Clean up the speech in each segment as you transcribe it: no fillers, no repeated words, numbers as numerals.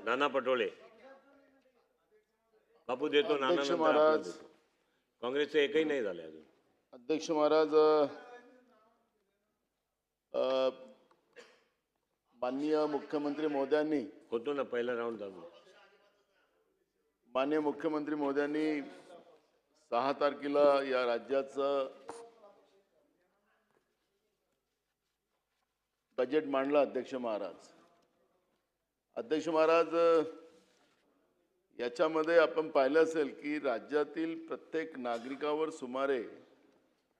नाना पटोले बापू देतो. नाना अध्यक्ष नंतर महाराज, आपल्याला देतो. काँग्रेसचं एकही नाही झालं अजून. अध्यक्ष महाराज, माननीय मुख्यमंत्री महोदयांनी होतो ना पहिला राऊंड चालू. माननीय मुख्यमंत्री महोदयांनी 6 तारखेला या राज्याचं बजेट मांडलं. अध्यक्ष महाराज, याच्यामध्ये आपण पाहिलं असेल की राज्यातील प्रत्येक नागरिकावर सुमारे,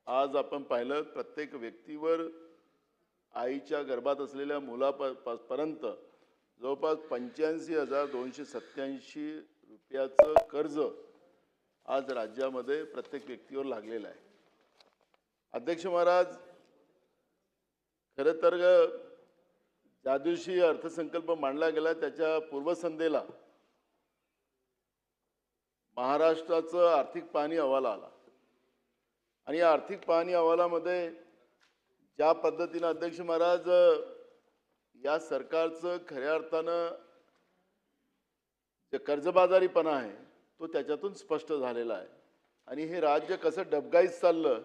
आज आपण पाहिलं, प्रत्येक व्यक्तीवर आईच्या गर्भात असलेल्या मुलापर्यंत जवळपास 85,287 रुपयाचं कर्ज आज राज्यामध्ये प्रत्येक व्यक्तीवर लागलेलं आहे. अध्यक्ष महाराज, खरं तर ज्या दिवशी अर्थसंकल्प मांडला गेला त्याच्या पूर्वसंध्येला महाराष्ट्राचं आर्थिक पाहणी अहवाल आला आणि या आर्थिक पाहणी अहवालामध्ये ज्या पद्धतीनं अध्यक्ष महाराज या सरकारचं खऱ्या अर्थानं जे कर्जबाजारीपणा आहे तो त्याच्यातून स्पष्ट झालेला आहे आणि हे राज्य कसं डबघाईत चाललं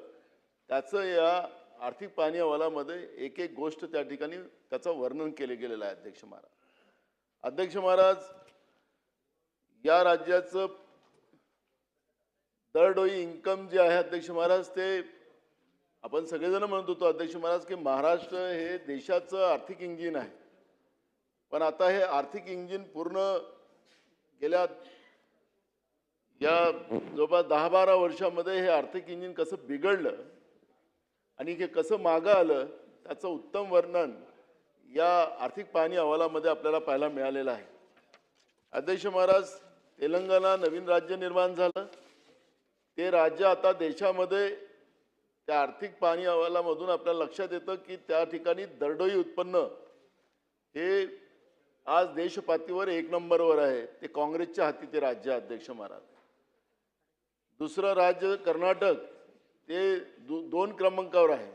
त्याचं या आर्थिक पाहणी अहवालामध्ये एक एक गोष्ट त्या ठिकाणी त्याचं वर्णन केलं गेलेलं आहे. अध्यक्ष महाराज, या राज्याचं दरडोई इन्कम जे आहे अध्यक्ष महाराज, ते आपण सगळेजण म्हणत होतो अध्यक्ष महाराज की महाराष्ट्र हे देशाचं आर्थिक इंजिन आहे. पण आता हे आर्थिक इंजिन पूर्ण गेल्या या जवळपास 10-12 वर्षामध्ये हे आर्थिक इंजिन कसं बिघडलं आणि हे कसं मागं आलं त्याचं उत्तम वर्णन या आर्थिक पाहणी अहवालामध्ये आपल्याला पाहायला मिळालेलं आहे. अध्यक्ष महाराज, तेलंगणा नवीन राज्य निर्माण झालं. ते राज्य आता देशामध्ये त्या आर्थिक पाहणी अहवालामधून आपल्याला लक्षात येतं की त्या ठिकाणी दरडोई उत्पन्न हे आज देशपातळीवर 1 नंबरवर आहे. ते काँग्रेसच्या हाती ते राज्य. अध्यक्ष महाराज, दुसरं राज्य कर्नाटक, ते 2 क्रमांकावर आहे.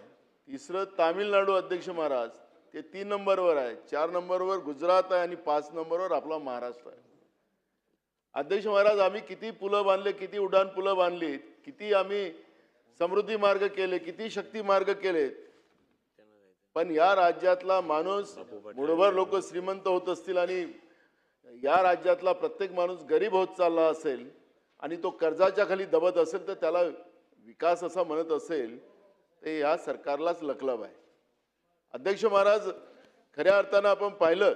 तिसरं तामिळनाडू अध्यक्ष महाराज, ते 3 नंबरवर आहे. 4 नंबरवर गुजरात आहे आणि 5 नंबरवर आपला महाराष्ट्र आहे. अध्यक्ष महाराज, आम्ही किती पुलं बांधले, किती उड्डाण पुलं बांधली, किती आम्ही समृद्धी मार्ग केले, किती शक्ती मार्ग केलेत, पण या राज्यातला माणूस मुठभर लोक श्रीमंत होत असतील आणि या राज्यातला प्रत्येक माणूस गरीब होत चालला असेल आणि तो कर्जाच्या खाली दबत असेल तर त्याला विकास असा म्हणत असेल ते या सरकारलाच लकलब आहे. अध्यक्ष महाराज, खऱ्या अर्थानं आपण पाहिलं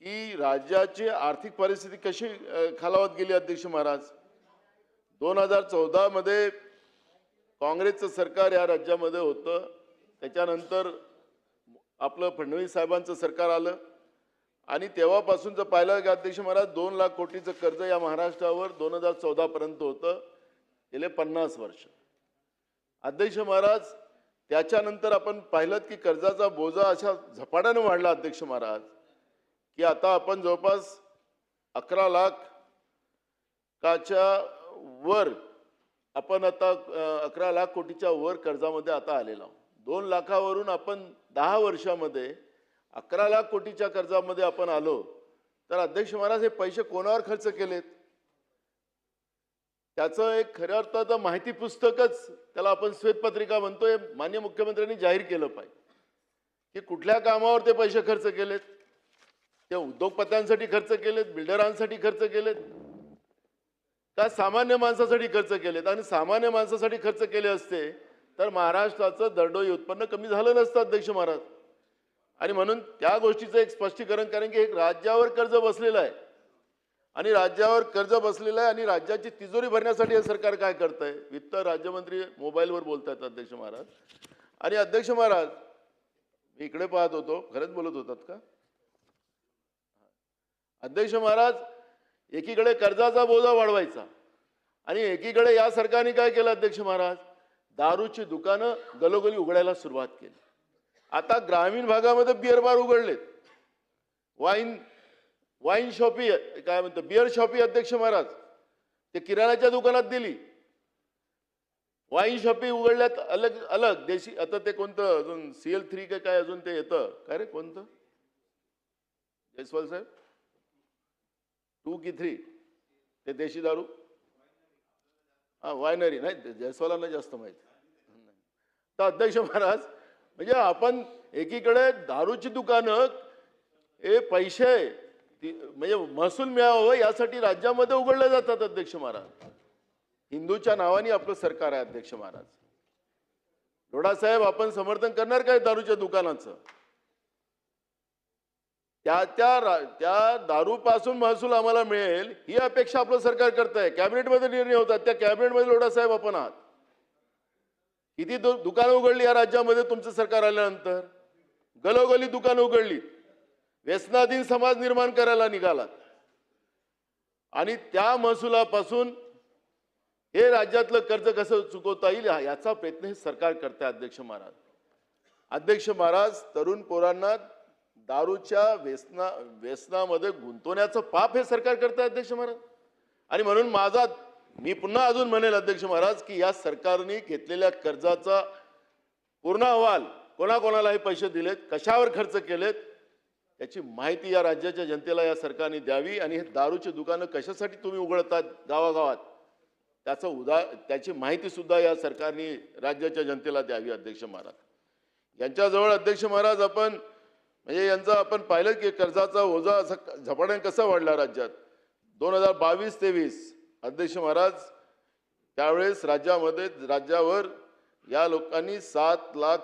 की राज्याची आर्थिक परिस्थिती कशी खालावत गेली. अध्यक्ष महाराज, 2014 मध्ये काँग्रेसचं सरकार या राज्यामध्ये होतं. त्याच्यानंतर आपलं फडणवीस साहेबांचं सरकार आलं आणि तेव्हापासून जर पाहिलं की अध्यक्ष महाराज 2 लाख कोटीचं कर्ज या महाराष्ट्रावर 2014 पर्यंत होतं. गेले 50 वर्ष. अध्यक्ष महाराज, त्याच्यानंतर आपण पाहिलं की कर्जाचा बोजा अशा झपाट्यानं वाढला अध्यक्ष महाराज की आता आपण जवळपास 11 लाखाच्या वर आपण आता 11 लाख कोटीच्या वर कर्जामध्ये आता आलेलो आहोत. 2 लाखावरून आपण 10 वर्षामध्ये 11 लाख कोटीच्या कर्जामध्ये आपण आलो. तर अध्यक्ष महाराज, हे पैसे कोणावर खर्च केलेत त्याचं एक खऱ्या अर्थाचं माहिती पुस्तकच, त्याला आपण श्वेतपत्रिका म्हणतोय, माननीय मुख्यमंत्र्यांनी जाहीर केलं पाहिजे की कुठल्या कामावर ते पैसे खर्च केलेत. ते उद्योगपत्यांसाठी खर्च केलेत, बिल्डरांसाठी खर्च केलेत का सामान्य माणसासाठी खर्च केलेत. आणि सामान्य माणसासाठी खर्च केले असते तर महाराष्ट्राचं दरडोई उत्पन्न कमी झालं नसतं अध्यक्ष महाराज. आणि म्हणून त्या गोष्टीचं एक स्पष्टीकरण, कारण की एक राज्यावर कर्ज बसलेलं आहे आणि राज्यावर कर्ज बसलेलं आहे आणि राज्याची तिजोरी भरण्यासाठी हे सरकार काय करतंय. वित्त राज्यमंत्री मोबाईलवर बोलतायत अध्यक्ष महाराज. आणि अध्यक्ष महाराज, मी इकडे पाहत होतो, खरंच बोलत होतात का अध्यक्ष महाराज. एकीकडे कर्जाचा बोजा वाढवायचा आणि एकीकडे या सरकारने काय केलं अध्यक्ष महाराज, दारूची दुकानं गलोगली उघडायला सुरुवात केली. आता ग्रामीण भागामध्ये बिअर बार उघडलेत, वाईन शॉपी, काय म्हणतात बिअर शॉपी अध्यक्ष महाराज, ते किराण्याच्या दुकानात दिली. वाईन शॉपी उघडल्यात अलग अलग देशी. आता ते कोणतं अजून CL3 काय अजून ते येतं काय रे, कोणतं जयस्वाल साहेब, 2 की 3 ते देशी दारू? हा, वायनरी नाही, जयस्वालांना जास्त माहिती. तर अध्यक्ष महाराज, म्हणजे आपण एकीकडे दारूची दुकानं हे पैसे म्हणजे महसूल मिळावं यासाठी राज्यामध्ये उघडले जातात अध्यक्ष महाराज. हिंदूच्या नावाने आपलं सरकार आहे अध्यक्ष महाराज. साहेब, आपण समर्थन करणार काय दारूच्या दुकानाचं? त्या दारूपासून महसूल आम्हाला मिळेल ही अपेक्षा आपलं सरकार करत आहे. कॅबिनेटमध्ये निर्णय होतात, त्या कॅबिनेटमध्ये साहेब आपण आहात. किती दुकानं उघडली या राज्यामध्ये तुमचं सरकार आल्यानंतर? गलोगली दुकानं उघडली, व्यसनाधीन समाज निर्माण करायला निघालात आणि त्या महसुलापासून हे राज्यातलं कर्ज कसं चुकवता येईल याचा प्रयत्न हे सरकार करते अध्यक्ष महाराज. अध्यक्ष महाराज, तरुण पोरांना दारूच्या व्यसनामध्ये गुंतवण्याचं पाप हे सरकार करते अध्यक्ष महाराज. आणि म्हणून मी पुन्हा अजून म्हणेल अध्यक्ष महाराज की या सरकारने घेतलेल्या कर्जाचा पूर्ण अहवाल, कोणाकोणाला हे पैसे दिलेत, कशावर खर्च केलेत, याची माहिती या राज्याच्या जनतेला या सरकारने द्यावी. आणि हे दारूची दुकानं कशासाठी तुम्ही उघडतात गावागावात त्याची माहिती सुद्धा या सरकारने राज्याच्या जनतेला द्यावी अध्यक्ष महाराज. यांच्याजवळ अध्यक्ष महाराज आपण म्हणजे यांचं आपण पाहिलं की कर्जाचा ओझा असा झपाट्याने कसा वाढला राज्यात. 2022-23 अध्यक्ष महाराज, त्यावेळेस राज्यावर या लोकांनी 7 लाख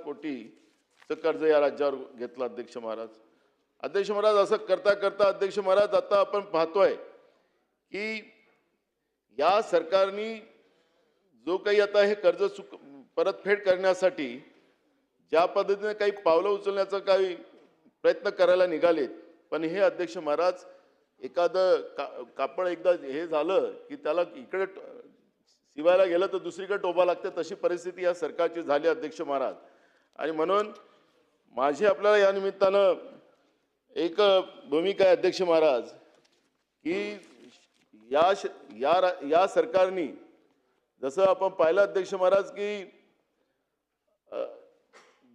कोटीचं कर्ज या राज्यावर घेतलं अध्यक्ष महाराज. अध्यक्ष महाराज, असं करता करता अध्यक्ष महाराज आता आपण पाहतोय की या सरकारने जो काही आता हे कर्ज परतफेड करण्यासाठी ज्या पद्धतीने काही पावलं उचलण्याचा काही प्रयत्न करायला निघालेत, पण हे अध्यक्ष महाराज एखादं कापड एकदा हे झालं की त्याला इकडे शिवायला गेलं तर दुसरीकडे टोपा लागते, तशी परिस्थिती या सरकारची झाली अध्यक्ष महाराज. आणि म्हणून माझी आपल्याला या निमित्तानं एक भूमिका आहे अध्यक्ष महाराज की या सरकारने जसं आपण पाहिलं अध्यक्ष महाराज की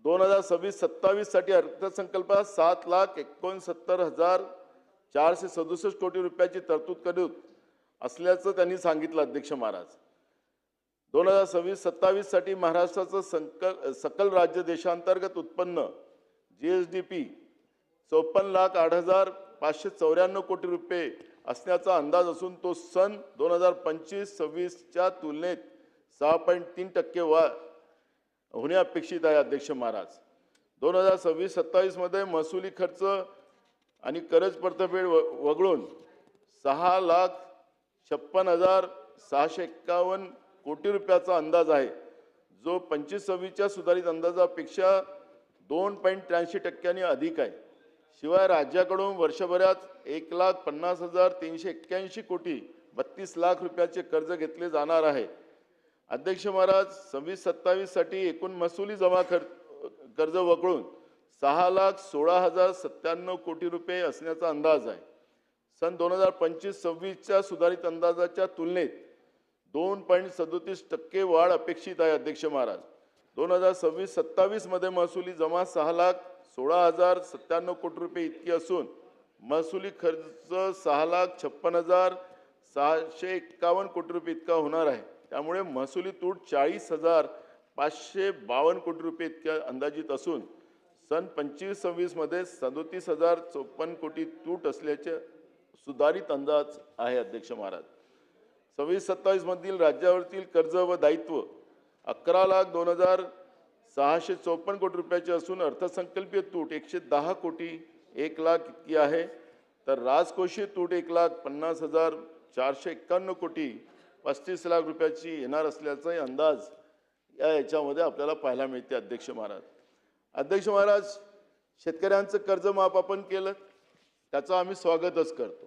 2026-27 साठी अर्थसंकल्पात 7,69,467 कोटी रुपयाची तरतूद करत असल्याचं त्यांनी सांगितलं अध्यक्ष महाराज. 2026-27 साठी महाराष्ट्राचं सकल राज्य देशांतर्गत उत्पन्न GSDP 54,08,594 कोटी रुपये असण्याचा अंदाज असून तो सन 2025-26च्या तुलनेत 6.3% होणे अपेक्षित आहे अध्यक्ष महाराज. 2026-27 मध्ये महसुली खर्च आणि करज परतफेड वगळून 6,56,651 कोटी रुपयाचा अंदाज आहे, जो 25-26च्या सुधारित अंदाजापेक्षा 2.83% अधिक आहे. शिवाय राज्याकडून वर्षभरात 1,50,381 कोटी 32 लाख रुपयाचे कर्ज घेतले जाणार आहे. अध्यक्ष महाराज, 26-27 साठी एकूण महसुली जमा कर्ज वगळून 6,16,097 कोटी रुपये असण्याचा अंदाज आहे. सन 2025-26च्या सुधारित अंदाजाच्या तुलनेत 2.37% वाढ अपेक्षित आहे अध्यक्ष महाराज. 2026-27 मध्ये महसुली जमा 6,16,097 कोटी रुपये इतकी असून महसुली खर्च 6,56,651 कोटी रुपये इतका होणार आहे. त्यामुळे महसुली तूट 40,552 कोटी रुपये इतक्या अंदाजित असून सन 25-26 मध्ये 37,054 कोटी तूट असल्याचे सुधारित अंदाज आहे अध्यक्ष महाराज. 26-27 मधील राज्यावरील कर्ज व दायित्व 11,02,654 कोटी रुपयाचे असून अर्थसंकल्पीय तूट 110 कोटी 1 लाख इतकी आहे. तर राजकोषीय तूट 1,50,451 कोटी 35 लाख रुपयाची येणार असल्याचा अंदाज याच्यामध्ये आपल्याला पाहायला मिळते अध्यक्ष महाराज. अध्यक्ष महाराज, शेतकऱ्यांचं कर्जमाफ आपण केलं, त्याचं आम्ही स्वागतच करतो.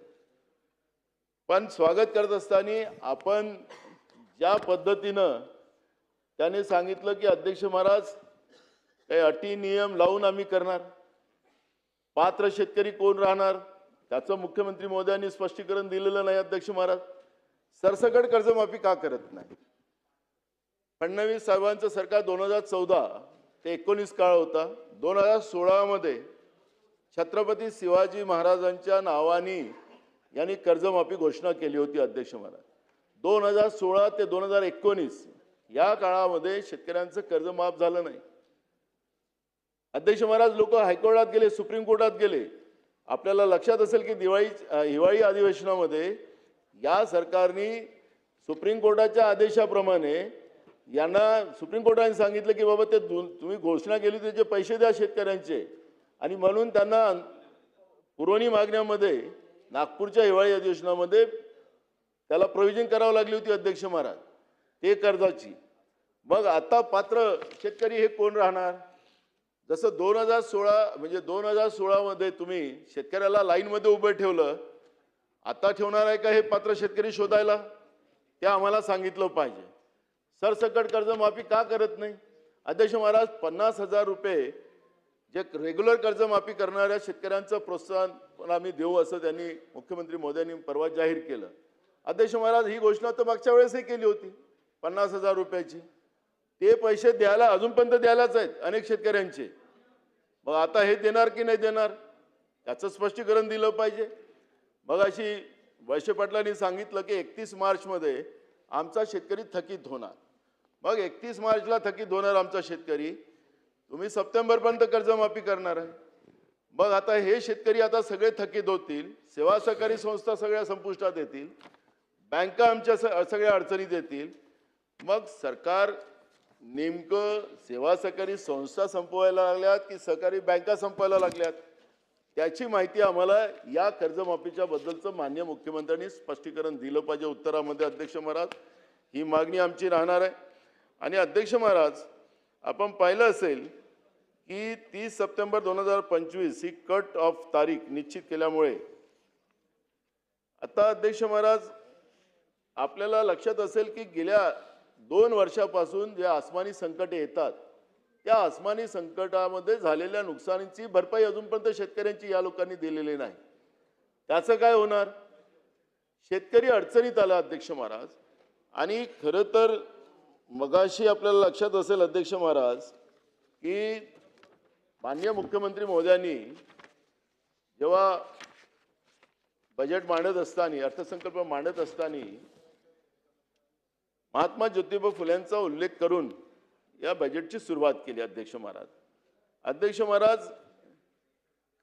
पण स्वागत करत असताना आपण ज्या पद्धतीनं त्याने सांगितलं की अध्यक्ष महाराज काही अटी नियम लावून आम्ही करणार, पात्र शेतकरी कोण राहणार त्याचं मुख्यमंत्री महोदयांनी स्पष्टीकरण दिलेलं नाही अध्यक्ष महाराज. सरसकट कर्जमाफी का करत नाही? फडणवीस साहेबांचं सरकार 2014 ते 19 काळ होता. 2016 मध्ये छत्रपती शिवाजी महाराजांच्या नावाने यांनी कर्जमाफी घोषणा केली होती अध्यक्ष महाराज. 2016 ते 2019 या काळामध्ये शेतकऱ्यांचं कर्ज माफ झालं नाही. अध्यक्ष महाराज, लोक हायकोर्टात गेले, सुप्रीम कोर्टात गेले. आपल्याला लक्षात असेल की हिवाळी अधिवेशनामध्ये या सरकारने सुप्रीम कोर्टाच्या आदेशाप्रमाणे यांना सुप्रीम कोर्टाने सांगितलं की बाबा ते तुम्ही घोषणा केली त्याचे पैसे द्या शेतकऱ्यांचे, आणि म्हणून त्यांना पुरवणी मागण्यामध्ये नागपूरच्या हिवाळी अधिवेशनामध्ये त्याला प्रोव्हिजन करावं लागली होती अध्यक्ष महाराज, ते कर्जाची. मग आता पात्र शेतकरी हे कोण राहणार? जसं 2016 म्हणजे 2016 तुम्ही शेतकऱ्याला लाईनमध्ये उभं ठेवलं, आता ठेवणार आहे का हे पात्र शेतकरी शोधायला? ते आम्हाला सांगितलं पाहिजे. सरसकट कर्जमाफी का करत नाही अध्यक्ष महाराज? 50,000 रुपये जे रेग्युलर कर्जमाफी करणाऱ्या शेतकऱ्यांचं प्रोत्साहन आम्ही देऊ असं त्यांनी मुख्यमंत्री मोदयांनी परवा जाहीर केलं. अध्यक्ष महाराज, ही घोषणा तर मागच्या वेळेसही केली होती 50,000 रुपयाची. ते पैसे द्यायला अजूनपर्यंत द्यायलाच आहेत अनेक शेतकऱ्यांचे. मग आता हे देणार की नाही देणार याचं स्पष्टीकरण दिलं पाहिजे. मग अशी वळसे पाटलांनी सांगितलं की 31 मार्चमध्ये आमचा शेतकरी थकीत होणार. मग 31 मार्चला थकीत होणार आमचा शेतकरी, तुम्ही सप्टेंबरपर्यंत कर्जमाफी करणार आहे. मग आता हे शेतकरी आता सगळे थकीत होतील, सेवा सहकारी संस्था सगळ्या संपुष्टात येतील, बँका आमच्या सगळ्या अडचणीत येतील. मग सरकार नेमकं सेवा सहकारी संस्था संपवायला लागल्यात की सहकारी बँका संपवायला लागल्यात त्याची माहिती आम्हाला या कर्जमाफीच्या बद्दलचं माननीय मुख्यमंत्र्यांनी स्पष्टीकरण दिलं पाहिजे उत्तरामध्ये अध्यक्ष महाराज. ही मागणी आमची राहणार आहे. आणि अध्यक्ष महाराज, आपण पाहिलं असेल की 30 सप्टेंबर 2025 ही कट ऑफ तारीख निश्चित केल्यामुळे आता अध्यक्ष महाराज आपल्याला लक्षात असेल की गेल्या 2 वर्षापासून जे आसमानी संकटे येतात त्या आसमानी संकटामध्ये झालेल्या नुकसानीची भरपाई अजूनपर्यंत शेतकऱ्यांची या लोकांनी दिलेली नाही. त्याचं काय होणार? शेतकरी अडचणीत आला अध्यक्ष महाराज. आणि खरं तर मगाशी आपल्याला लक्षात असेल अध्यक्ष महाराज की माननीय मुख्यमंत्री महोदयांनी जेव्हा बजेट मांडत असताना, अर्थसंकल्प मांडत असताना महात्मा ज्योतिबा फुलेंचा उल्लेख करून या बजेटची सुरुवात केली अध्यक्ष महाराज. अध्यक्ष महाराज,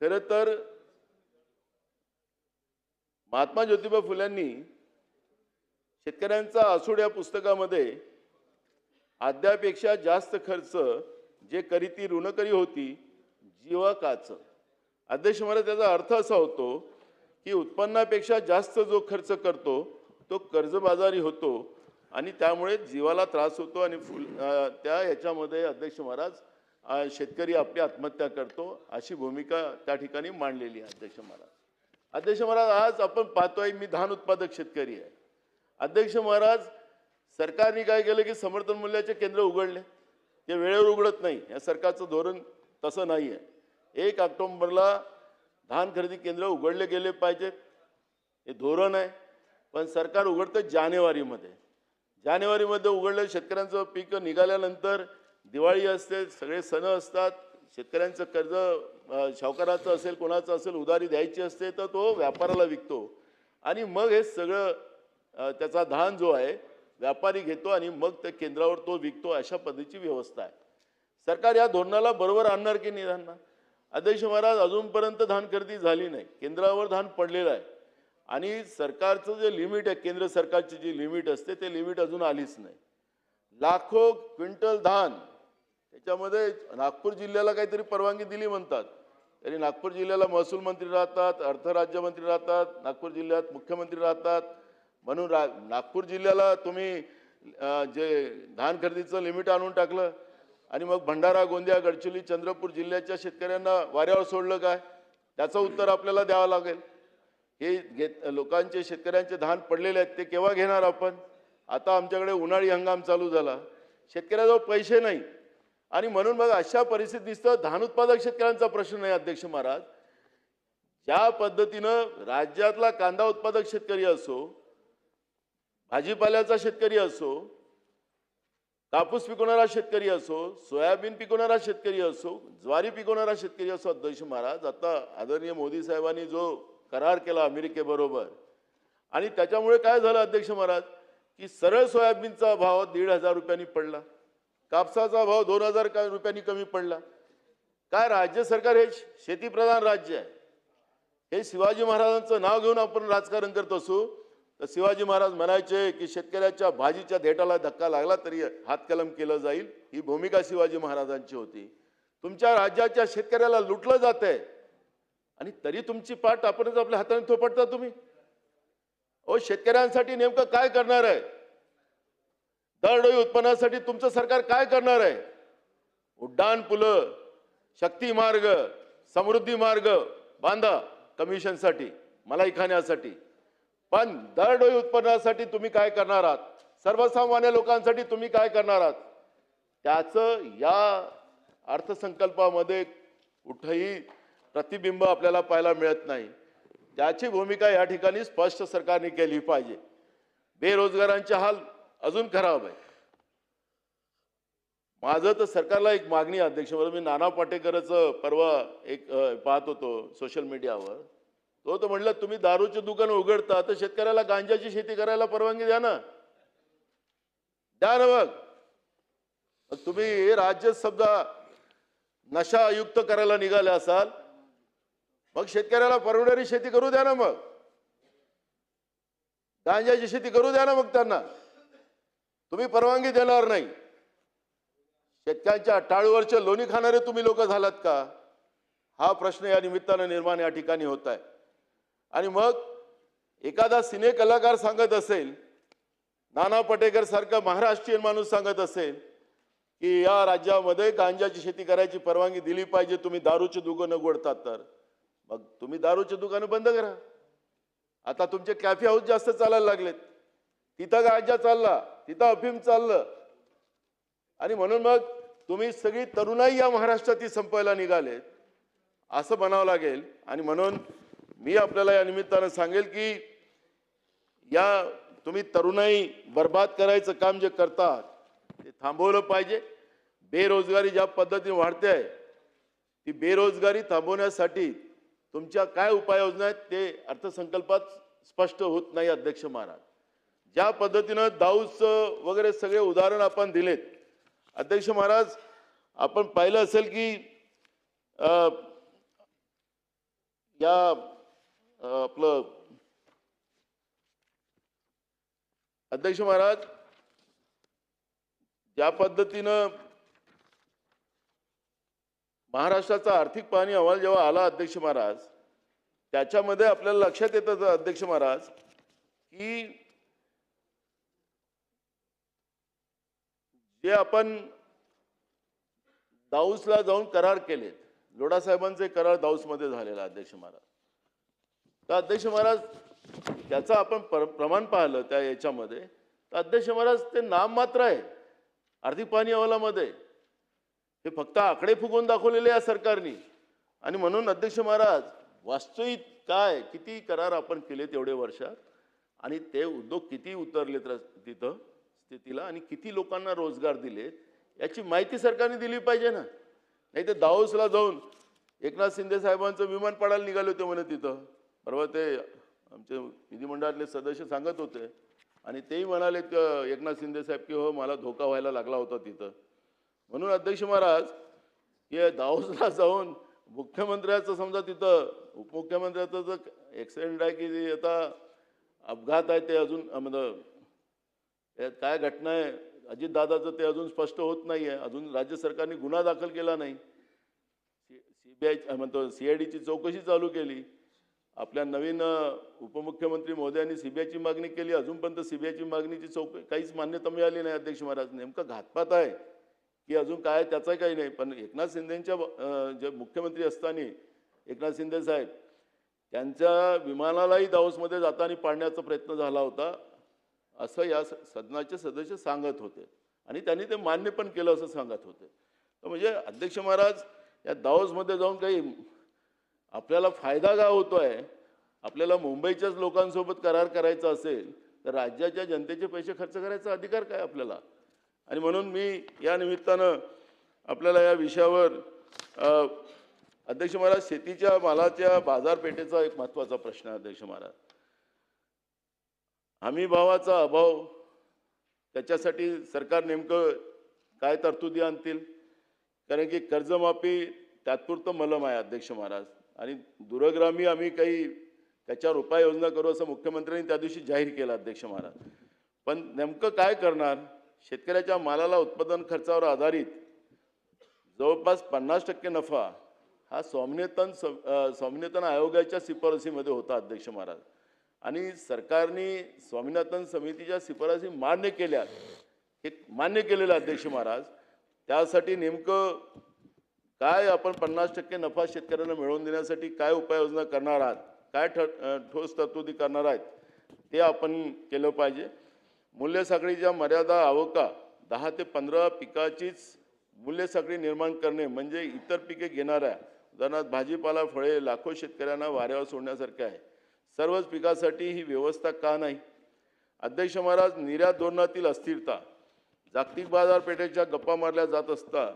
खरं तर महात्मा ज्योतिबा फुल्यांनी शेतकऱ्यांचा आसूड या पुस्तकामध्ये आद्यापेक्षा जास्त खर्च जे करी ती ऋणकरी होती जीवा काच. अध्यक्ष महाराज, त्याचा अर्थ असा होतो की उत्पन्नापेक्षा जास्त जो खर्च करतो तो कर्जबाजारी होतो आणि त्यामुळे जीवाला त्रास होतो आणि त्या याच्यामध्ये अध्यक्ष महाराज शेतकरी आपली आत्महत्या करतो, अशी भूमिका त्या ठिकाणी मांडलेली आहे अध्यक्ष महाराज. अध्यक्ष महाराज, आज आपण पाहतोय मी धान उत्पादक शेतकरी आहे. अध्यक्ष महाराज, सरकारने काय केलं की समर्थन मूल्याचे केंद्र उघडले, ते वेळेवर उघडत नाही. या सरकारचं धोरण तसं नाही आहे. 1 ऑक्टोबरला धान खरेदी केंद्र उघडले गेले पाहिजेत हे धोरण आहे. पण सरकार उघडतं जानेवारीमध्ये उघडलं. शेतकऱ्यांचं पीक निघाल्यानंतर दिवाळी असते, सगळे सण असतात, शेतकऱ्यांचं कर्ज सावकाराचं असेल कोणाचं असेल उधारी द्यायची असते तर तो व्यापाराला विकतो आणि मग हे सगळं त्याचा धान जो आहे व्यापारी घेतो आणि मग त्या केंद्रावर तो विकतो. अशा पद्धतीची व्यवस्था आहे. सरकार या धोरणाला बरोबर आणणार की नाही आणणार? अध्यक्ष महाराज, अजूनपर्यंत धान खरेदी झाली नाही, केंद्रावर धान पडलेलं आहे आणि सरकारचं जे लिमिट आहे, केंद्र सरकारची जी लिमिट असते ते लिमिट अजून आलीच नाही. लाखो क्विंटल धान त्याच्यामध्ये नागपूर जिल्ह्याला काहीतरी परवानगी दिली म्हणतात, तरी नागपूर जिल्ह्याला महसूल मंत्री राहतात, अर्थ राज्यमंत्री राहतात, नागपूर जिल्ह्यात मुख्यमंत्री राहतात. म्हणून नागपूर जिल्ह्याला तुम्ही जे धान खरेदीचं लिमिट आणून टाकलं आणि मग भंडारा, गोंदिया, गडचिरोली, चंद्रपूर जिल्ह्याच्या शेतकऱ्यांना वाऱ्यावर सोडलं काय? त्याचं उत्तर आपल्याला द्यावं लागेल. हे लोकांचे शेतकऱ्यांचे धान पडलेले आहेत ते केव्हा घेणार आपण? आता आमच्याकडे उन्हाळी हंगाम चालू झाला, शेतकऱ्याजवळ पैसे नाही आणि म्हणून मग अशा परिस्थितीत दिसतं धान उत्पादक शेतकऱ्यांचा प्रश्न नाही अध्यक्ष महाराज. ज्या पद्धतीनं राज्यातला कांदा उत्पादक शेतकरी असो, भाजीपाल्याचा शेतकरी असो, कापूस पिकवणारा शेतकरी असो, सोयाबीन पिकवणारा शेतकरी असो, ज्वारी पिकवणारा शेतकरी असो, अध्यक्ष महाराज आता आदरणीय मोदी साहेबांनी जो करार केला अमेरिकेबरोबर आणि त्याच्यामुळे काय झालं अध्यक्ष महाराज की सरळ सोयाबीनचा भाव 1,500 रुपयांनी पडला, कापसाचा भाव 2,000 रुपयांनी कमी पडला. काय राज्य सरकार हे शेतीप्रधान राज्य आहे. हे शिवाजी महाराजांचं नाव घेऊन आपण राजकारण करत असू तर शिवाजी महाराज म्हणायचे की शेतकऱ्याच्या भाजीच्या देठाला धक्का लागला तरी हातकलम केलं जाईल, ही भूमिका शिवाजी महाराजांची होती. तुमच्या राज्याच्या शेतकऱ्याला लुटलं जातंय आणि तरी तुमची पाठ आपणच आपल्या हाताने थोपटता तुम्ही. ओ शेतकऱ्यांसाठी नेमकं काय करणार आहे? दरडोई उत्पन्नासाठी तुमचं सरकार काय करणार आहे? उड्डाण पुलं, शक्ती मार्ग, समृद्धी मार्ग बांधा कमिशनसाठी, मलाई खाण्यासाठी, पण दरडोई उत्पन्नासाठी तुम्ही काय करणार आहात? सर्वसामान्य लोकांसाठी तुम्ही काय करणार आहात? त्याचं या अर्थसंकल्पामध्ये कुठेही प्रतिबिंब आपल्याला पाहायला मिळत नाही. त्याची भूमिका या ठिकाणी स्पष्ट सरकारने केली पाहिजे. बेरोजगारांचे हाल अजून खराब आहे. माझं तर सरकारला एक मागणी आहे अध्यक्ष, मी नाना पाटेकरचं परवा एक पाहत होतो सोशल मीडियावर. तो तर म्हटलं तुम्ही दारूचे दुकान उघडता तर शेतकऱ्याला गांजाची शेती करायला परवानगी द्या ना, द्या ना. मग तुम्ही राज्य समजा नशायुक्त करायला निघाले असाल, मग शेतकऱ्याला परवडणारी शेती करू द्या ना, मग गांजाची शेती करू द्या ना. मग त्यांना तुम्ही परवानगी देणार नाही. शेतकऱ्यांच्या टाळूवरचे लोणी खाणारे तुम्ही लोक झालात का? हा प्रश्न या निमित्तानं निर्माण या ठिकाणी होत आहे. आणि मग एखादा सिने कलाकार सांगत असेल, नाना पाटेकर सारखा महाराष्ट्रीयन माणूस सांगत असेल की या राज्यामध्ये गांजाची शेती करायची परवानगी दिली पाहिजे, तुम्ही दारूची दुकानं उघडतात, तर मग तुम्ही दारूची दुकानं बंद करा. आता तुमचे कॅफे हाऊस जास्त चालायला लागलेत, तिथं गांजा चालला, तिथं अफीम चाललं आणि म्हणून मग तुम्ही सगळी तरुणाई या महाराष्ट्रातील संपायला निघालेत असं म्हणावं लागेल. आणि म्हणून मी आपल्याला या निमित्तानं सांगेल की या तुम्ही तरुणाई बर्बाद करायचं काम जे करतात ते थांबवलं पाहिजे. बेरोजगारी ज्या पद्धतीने वाढते आहे, ती बेरोजगारी थांबवण्यासाठी तुमच्या काय उपाययोजना आहेत ते अर्थसंकल्पात स्पष्ट होत नाही अध्यक्ष महाराज. ज्या पद्धतीनं दाऊस वगैरे सगळे उदाहरण आपण दिलेत अध्यक्ष महाराज, आपण पाहिलं असेल की या आपलं अध्यक्ष महाराज ज्या पद्धतीनं महाराष्ट्राचा आर्थिक पाहणी अहवाल जेव्हा आला अध्यक्ष महाराज, त्याच्यामध्ये आपल्याला लक्षात येतं अध्यक्ष महाराज की जे आपण दाऊसला जाऊन करार केलेत, लोढा साहेबांचे करार दाऊसमध्ये झालेला अध्यक्ष महाराज. तर अध्यक्ष महाराज त्याचं आपण प्रमाण पाहिलं त्या याच्यामध्ये, तर अध्यक्ष महाराज ते नाम मात्र आहे आर्थिक पाहणी अहवालामध्ये. हे फक्त आकडे फुगवून दाखवलेले या सरकारने. आणि म्हणून अध्यक्ष महाराज वास्तविक काय किती करार आपण केले तेवढे वर्षात आणि ते उद्योग किती उतरलेत तिथं स्थितीला आणि किती लोकांना रोजगार दिलेत याची माहिती सरकारने दिली पाहिजे ना. नाही तर दाओसला जाऊन एकनाथ शिंदे साहेबांचं विमान पडायला निघाले होते म्हणे तिथं. परवा ते आमचे विधिमंडळातले सदस्य सांगत होते आणि तेही म्हणाले एकनाथ शिंदे साहेब की हो मला धोका व्हायला लागला होता तिथं. म्हणून अध्यक्ष महाराज हे दाओसला जाऊन मुख्यमंत्र्याचं समजा तिथं उपमुख्यमंत्र्याचं जर ॲक्सिडेंट आहे की आता अपघात आहे ते अजून म्हणजे काय घटना आहे अजितदादाचं ते अजून स्पष्ट होत नाही आहे. अजून राज्य सरकारने गुन्हा दाखल केला नाही. CBI म्हणतो CIDची चौकशी चालू केली. आपल्या नवीन उपमुख्यमंत्री महोदयांनी CBIची मागणी केली. अजूनपर्यंत CBIची मागणीची काहीच मान्यता मिळाली नाही अध्यक्ष महाराज. नेमकं घातपात आहे की अजून काय त्याचं काही नाही. पण एकनाथ शिंदेच्या जे मुख्यमंत्री असताना एकनाथ शिंदे साहेब त्यांच्या विमानालाही दाओसमध्ये जाताना पाडण्याचा प्रयत्न झाला होता असं या सदनाचे सदस्य सांगत होते आणि त्यांनी ते मान्य पण केलं असं सांगत होते. तर म्हणजे अध्यक्ष महाराज या दाओसमध्ये जाऊन काही आपल्याला फायदा काय होतोय? आपल्याला मुंबईच्याच लोकांसोबत करार करायचा असेल तर राज्याच्या जनतेचे पैसे खर्च करायचा अधिकार काय आपल्याला? आणि म्हणून मी या निमित्तानं आपल्याला या विषयावर अध्यक्ष महाराज, शेतीच्या मालाच्या बाजारपेठेचा एक महत्त्वाचा प्रश्न आहे अध्यक्ष महाराज. हमी भावाचा अभाव, त्याच्यासाठी सरकार नेमकं काय तरतुदी आणतील? कारण की कर्जमाफी तात्पुरतं मलम आहे अध्यक्ष महाराज, आणि दूरगामी आम्ही काही त्याच्यावर उपाययोजना करू असं मुख्यमंत्र्यांनी त्या दिवशी जाहीर केलं अध्यक्ष महाराज. पण नेमकं काय करणार? शेतकऱ्याच्या मालाला उत्पादन खर्चावर आधारित जवळपास 50% नफा हा स्वामीनाथन आयोगाच्या शिफारसीमध्ये होता अध्यक्ष महाराज, आणि सरकारने स्वामीनाथन समितीच्या शिफारसी मान्य केल्या, हे मान्य केलेलं अध्यक्ष महाराज. त्यासाठी नेमकं काय आपण 50% नफा शेतकऱ्यांना मिळवून देण्यासाठी काय उपाययोजना करणार आहात, काय ठोस तरतुदी करणार आहेत, ते आपण केलं पाहिजे. मूल्य साखळीच्या मर्यादा आवका 10 ते 15 पिकाचीच मूल्य साखळी निर्माण करणे म्हणजे इतर पिके घेणाऱ्या, उदाहरणार्थ भाजीपाला, फळे लाखो शेतकऱ्यांना वाऱ्यावर सोडण्यासारखे आहे. सर्वच पिकासाठी ही व्यवस्था का नाही? अध्यक्ष महाराज, निर्यात धोरणातील अस्थिरता, जागतिक बाजारपेठेच्या गप्पा मारल्या जात असता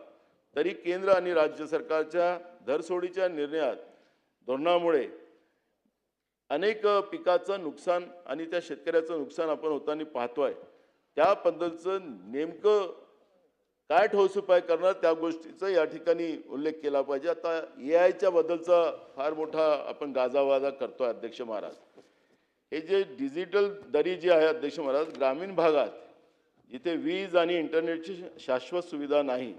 तरी केंद्र आणि राज्य सरकारच्या धरसोडीच्या धोरणामुळे अनेक पिकाचं नुकसान आणि त्या शेतकऱ्याचं नुकसान आपण होताना पाहतोय. त्या पद्धतीचं नेमकं काय ठोस उपाय करणार, त्या गोष्टीचा या ठिकाणी उल्लेख केला पाहिजे. आता AI बद्दलचा फार मोठा आपण गाजावाजा करतोय अध्यक्ष महाराज. हे जे डिजिटल दरी जी आहे अध्यक्ष महाराज, ग्रामीण भागात जिथे वीज आणि इंटरनेटची शाश्वत सुविधा नाही,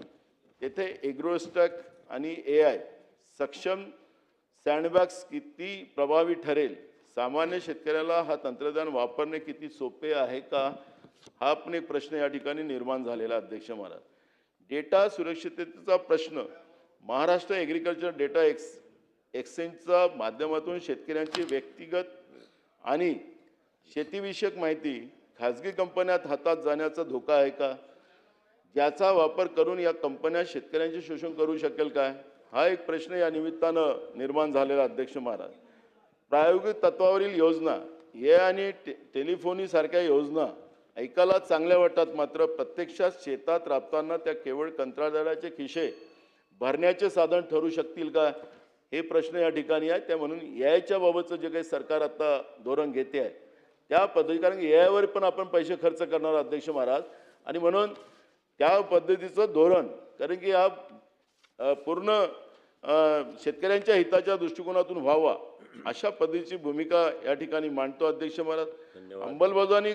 तेथे एग्रोस्टॅक आणि AI सक्षम सँडबॅग्स किती प्रभावी ठरेल? सामान्य शेतकऱ्याला हा तंत्रज्ञान वापरणे किती सोपे आहे का, हा पण एक प्रश्न या ठिकाणी निर्माण झालेला अध्यक्ष महाराज. डेटा सुरक्षिततेचा प्रश्न, महाराष्ट्र ॲग्रिकल्चर डेटा एक्सचेंजच्या माध्यमातून शेतकऱ्यांची व्यक्तिगत आणि शेतीविषयक माहिती खाजगी कंपन्यात हातात जाण्याचा धोका आहे का? ज्याचा वापर करून या कंपन्या शेतकऱ्यांचे शोषण करू शकेल काय, हा एक प्रश्न या निमित्तानं निर्माण झालेला अध्यक्ष महाराज. प्रायोगिक तत्वावरील योजना, आणि टेलिफोनी सारख्या योजना ऐकायला चांगल्या वाटतात, मात्र प्रत्यक्षात शेतात राबताना त्या केवळ कंत्राटदाराचे खिसे भरण्याचे साधन ठरू शकतील का, हे प्रश्न या ठिकाणी आहे. त्या म्हणून AI बाबतचं जे काही सरकार आता धोरण घेते आहे त्या पद्धती, कारण AI वर पण आपण पैसे खर्च करणार अध्यक्ष महाराज, आणि म्हणून त्या पद्धतीचं धोरण, कारण की हा पूर्ण शेतकऱ्यांच्या हिताच्या दृष्टिकोनातून व्हावा अशा पद्धतीची भूमिका या ठिकाणी मांडतो अध्यक्ष महाराज. अंमलबजावणी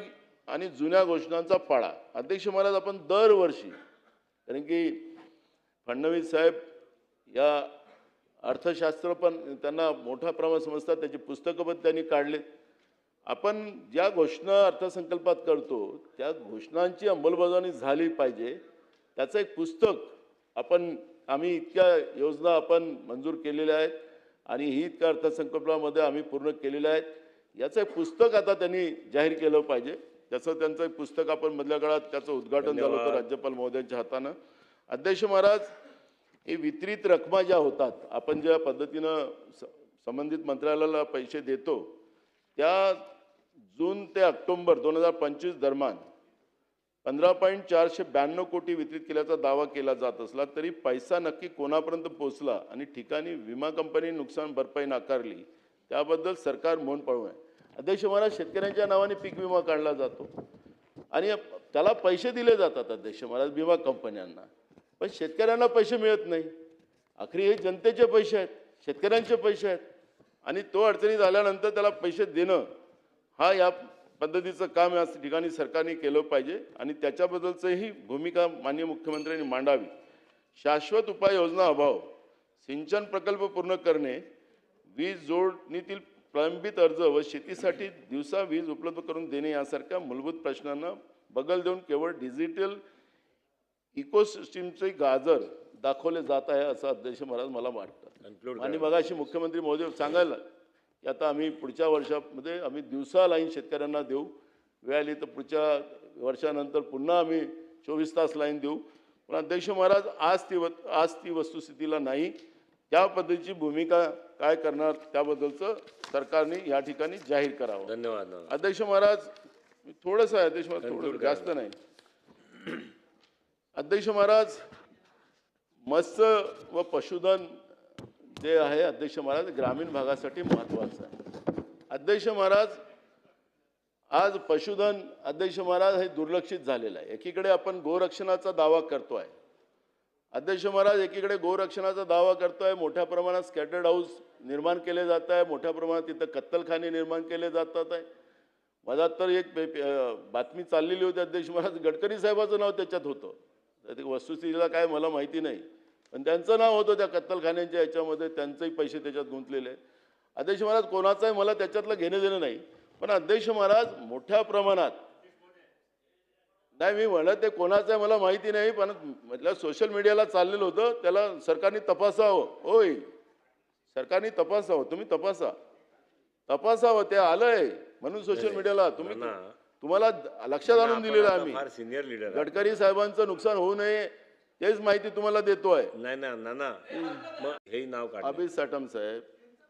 आणि जुन्या घोषणांचा पाळा अध्यक्ष महाराज, आपण दरवर्षी, कारण की फडणवीस साहेब या अर्थशास्त्र पण त्यांना मोठा प्रमाणात समजतात, त्याची पुस्तकं पण त्यांनी काढलेत. आपण ज्या घोषणा अर्थसंकल्पात करतो त्या घोषणांची अंमलबजावणी झाली पाहिजे, त्याचं एक पुस्तक आम्ही इतक्या योजना आपण मंजूर केलेल्या आहेत आणि ही इतक्या अर्थसंकल्पामध्ये आम्ही पूर्ण केलेल्या आहेत, याचं एक पुस्तक आता त्यांनी जाहीर केलं पाहिजे. त्यांचं एक पुस्तक आपण मधल्या काळात त्याचं उद्घाटन झालं होतं राज्यपाल महोदयांच्या हातानं. अध्यक्ष महाराज, हे वितरित रकमा ज्या होतात, आपण ज्या पद्धतीनं संबंधित मंत्रालयाला पैसे देतो, त्या जून ते ऑक्टोबर 2025 दरम्यान 15.492 कोटी वितरित केल्याचा दावा केला जात असला तरी पैसा नक्की कोणापर्यंत पोहोचला आणि ठिकाणी विमा कंपनी नुकसान भरपाई नाकारली त्याबद्दल सरकार मौन पाळू आहे. अध्यक्ष महाराज, शेतकऱ्यांच्या नावाने पीक विमा काढला जातो आणि त्याला पैसे दिले जातात अध्यक्ष महाराज विमा कंपन्यांना, पण शेतकऱ्यांना पैसे मिळत नाही. आखरी हे जनतेचे पैसे आहेत, शेतकऱ्यांचे पैसे आहेत, आणि तो अडचणीत आल्यानंतर त्याला पैसे देणं हा या पद्धतीचं काम या ठिकाणी सरकारने केलं पाहिजे आणि त्याच्याबद्दलचंही भूमिका माननीय मुख्यमंत्र्यांनी मांडावी. शाश्वत उपाययोजना अभाव, सिंचन प्रकल्प पूर्ण करणे, वीज जोडणीतील प्रलंबित अर्ज व शेतीसाठी दिवसा वीज उपलब्ध करून देणे यासारख्या मूलभूत प्रश्नांना बगल देऊन केवळ डिजिटल इकोसिस्टीमचे गाजर दाखवले जात आहे असं अध्यक्ष महाराज मला वाटतं. आणि मगाशी मुख्यमंत्री महोदय सांगायला की आता आम्ही पुढच्या वर्षामध्ये आम्ही दिवसा लाईन शेतकऱ्यांना देऊ, वेळ आली तर पुढच्या वर्षानंतर पुन्हा आम्ही 24 तास लाईन देऊ. पण अध्यक्ष महाराज, आज ती वस्तुस्थितीला नाही, त्या पद्धतीची भूमिका काय करणार त्याबद्दलचं सरकारने या ठिकाणी जाहीर करावं. धन्यवाद अध्यक्ष महाराज. थोडंसं आहे अध्यक्ष महाराज, थोडं जास्त नाही. अध्यक्ष महाराज, मत्स्य व पशुधन जे आहे अध्यक्ष महाराज ग्रामीण भागासाठी महत्त्वाचं आहे. अध्यक्ष महाराज आज पशुधन अध्यक्ष महाराज हे दुर्लक्षित झालेलं आहे. एकीकडे आपण गोरक्षणाचा दावा करतोय अध्यक्ष महाराज, एकीकडे गोरक्षणाचा दावा करतोय, मोठ्या प्रमाणात स्कॅटर्ड हाऊस निर्माण केले जात आहे, मोठ्या प्रमाणात तिथं कत्तलखाने निर्माण केले जातात आहे. माझा तर एक बातमी चाललेली होती अध्यक्ष महाराज, गडकरी साहेबाचं नाव त्याच्यात होतं. ते वस्तुस्थितीला काय मला माहिती नाही, पण त्यांचं नाव होतं त्या कत्तलखान्यांच्या याच्यामध्ये, त्यांचेही पैसे त्याच्यात गुंतलेले आहेत. अध्यक्ष महाराज कोणाचं आहे मला त्याच्यातलं घेणं देणं नाही, पण अध्यक्ष महाराज मोठ्या प्रमाणात नाही, मी म्हणत ते कोणाचं आहे मला माहिती नाही, पण म्हटलं सोशल मीडियाला चाललेलं होतं, त्याला सरकारने तपासावं. होय, सरकारने तपासावं, तुम्ही तपासावं, ते आलंय म्हणून सोशल मीडियाला तुम्हाला लक्षात आणून दिलेलं आम्ही. फार सिनियर लीडर गडकरी साहेबांचं नुकसान होऊ नये तेच माहिती तुम्हाला देतोय. नाही ना नाना, मग हे नाव काढ. अभिज साटम साहेब,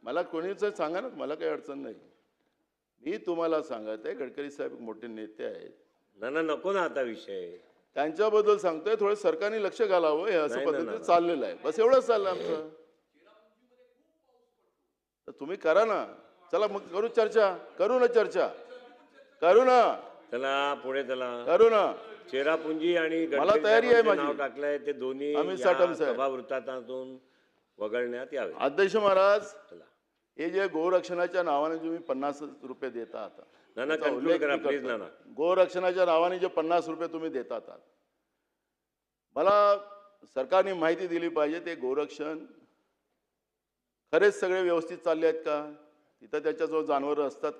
मला कोणीच सांगा ना, मला काही अडचण नाही. मी तुम्हाला सांगत आहे, गडकरी साहेब मोठे नेते आहेत. नाना नको ना आता विषय, त्यांच्याबद्दल सांगतोय, थोडं सरकारने लक्ष घालावं, हे असं पद्धतीने चाललेलं आहे. बस एवढंच चाललं आमचं. तर तुम्ही करा ना, चला मग करू चर्चा, करू ना चला पुढे चला करू ना. चेरापुंजी आणि मला तयारी आहे माझी. नाव टाकलंय ते दोन्ही अमित साटम साहेब. सभावृत्तातून वगळण्यात यावे. अध्यक्ष महाराज, चला हे जे गोरक्षणाच्या नावाने तुम्ही 50 रुपये देता आता, नाना त्याचा कंक्लूड उल्लेख करा मी प्लीज करतो. नाना. गोरक्षणाच्या नावाने जे 50 रुपये तुम्ही देतात, मला सरकारने माहिती दिली पाहिजे, ते गोरक्षण खरेच सगळे व्यवस्थित चालले आहेत का, तिथं त्याच्याजवळ जनावरं असतात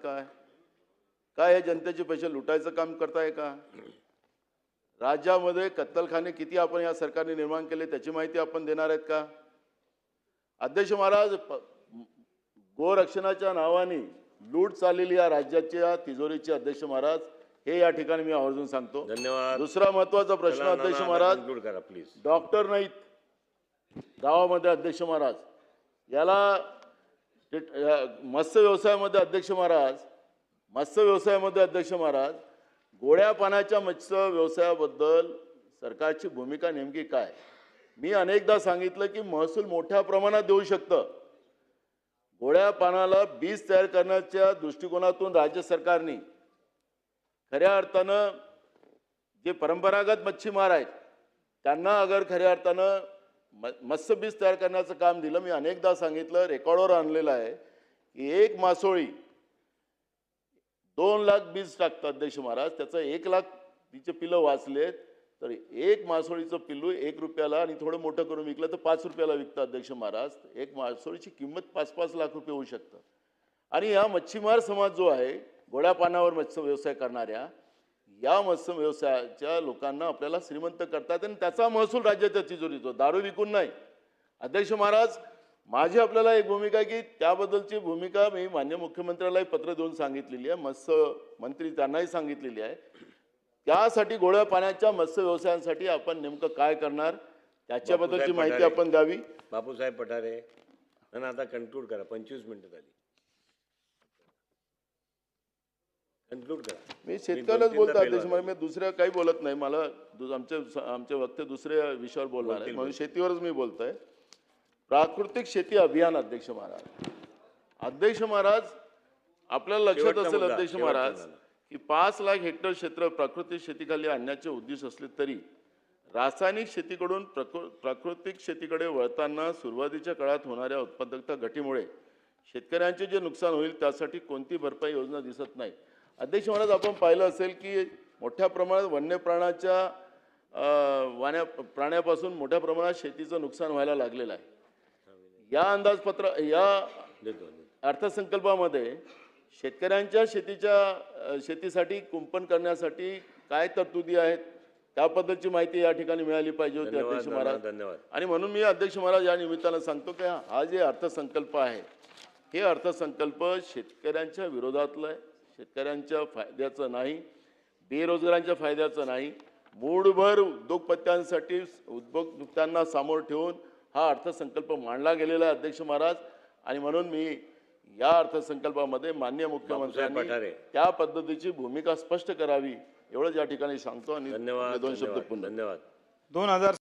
काय हे जनतेचे पैसे लुटायचं काम करताय का, राज्यामध्ये कत्तलखाने किती आपण या सरकारने निर्माण केले त्याची माहिती आपण देणार आहेत का. अध्यक्ष महाराज, गोरक्षणाच्या नावाने लूट चाललेली या राज्याच्या तिजोरीचे अध्यक्ष महाराज, हे या ठिकाणी मी आवर्जून सांगतो. धन्यवाद. दुसरा महत्वाचा प्रश्न अध्यक्ष महाराज, कंक्लूड करा प्लीज. डॉक्टर नाहीत गावामध्ये अध्यक्ष महाराज, याला मत्स्य व्यवसायामध्ये अध्यक्ष महाराज, गोड्या पाण्याच्या मत्स्य व्यवसायाबद्दल सरकारची भूमिका नेमकी काय. मी अनेकदा सांगितलं की महसूल मोठ्या प्रमाणात देऊ शकतं. गोड्या पाण्याला बीज तयार करण्याच्या दृष्टिकोनातून राज्य सरकारने खऱ्या अर्थानं जे परंपरागत मच्छीमार आहेत त्यांना अगर खऱ्या अर्थानं मत्स्य बीज तयार करण्याचं काम दिलं. मी अनेकदा सांगितलं, रेकॉर्डवर आणलेलं आहे की एक मासोळी 2 लाख बीज टाकतं अध्यक्ष महाराज, त्याचं 1 लाख तिचे पिल्लं वाचलेत, तर एक मासोळीचं पिल्लू 1 रुपयाला आणि थोडं मोठं करून विकलं तर 5 रुपयाला विकतं अध्यक्ष महाराज. एक मासोळीची किंमत 5-5 लाख रुपये होऊ शकतं. आणि हा मच्छीमार समाज जो आहे, गोड्या पाण्यावर मत्स्य व्यवसाय करणाऱ्या या मत्स्य व्यवसायाच्या लोकांना आपल्याला श्रीमंत करतात आणि त्याचा महसूल राज्याच्या तिजोरीतो, दारू विकून नाही. अध्यक्ष महाराज, माझी आपल्याला एक भूमिका आहे की त्याबद्दलची भूमिका मी माननीय मुख्यमंत्र्यालाही पत्र देऊन सांगितलेली आहे, मत्स्य मंत्री त्यांनाही सांगितलेली आहे. त्यासाठी गोड्या पाण्याच्या मत्स्य व्यवसायांसाठी आपण नेमकं काय करणार त्याच्याबद्दलची माहिती आपण द्यावी. बापूसाहेब पठारे, ना आता कंक्लूड करा, 25 मिनिटं झाली, कंक्लूड करा. मी शेतकऱ्यालाच बोलतो अध्यक्ष, मी दुसऱ्या काही बोलत नाही. मला आमचे वक्ते दुसऱ्या विषयावर बोलणार आहे, म्हणून शेतीवरच मी बोलतोय. प्राकृतिक शेती अभियान अध्यक्ष महाराज, आपल्याला लक्षात असेल अध्यक्ष महाराज की 5 लाख हेक्टर क्षेत्र प्राकृतिक शेतीखाली आणण्याचे उद्दिष्ट असले तरी रासायनिक शेतीकडून प्राकृतिक शेतीकडे वळताना सुरुवातीच्या काळात होणाऱ्या उत्पादकता घटीमुळे शेतकऱ्यांचे जे नुकसान होईल त्यासाठी कोणती भरपाई योजना दिसत नाही. अध्यक्ष महाराज, आपण पाहिलं असेल की मोठ्या प्रमाणात वन्य प्राण्यापासून मोठ्या प्रमाणात शेतीचं नुकसान व्हायला लागलेलं आहे. या अर्थसंकल्पामध्ये शेतकऱ्यांच्या शेतीसाठी कुंपण करण्यासाठी काय तरतुदी आहेत त्याबद्दलची माहिती या ठिकाणी मिळाली पाहिजे होती अध्यक्ष महाराज. धन्यवाद. आणि म्हणून मी अध्यक्ष महाराज या निमित्तानं सांगतो की हा जे अर्थसंकल्प आहे, हे अर्थसंकल्प शेतकऱ्यांच्या विरोधातलं आहे, शेतकऱ्यांच्या फायद्याचं नाही, बेरोजगारांच्या फायद्याचं नाही, मूठभर उद्योगपत्यांसाठी उद्योगपत्यांना समोर ठेवून हा अर्थसंकल्प मांडला गेलेला आहे अध्यक्ष महाराज. आणि म्हणून मी या अर्थसंकल्पामध्ये माननीय मुख्यमंत्र्यांनी त्या पद्धतीची भूमिका स्पष्ट करावी एवढंच या ठिकाणी सांगतो. आणि 2 शब्द पुन्हा. धन्यवाद. 2000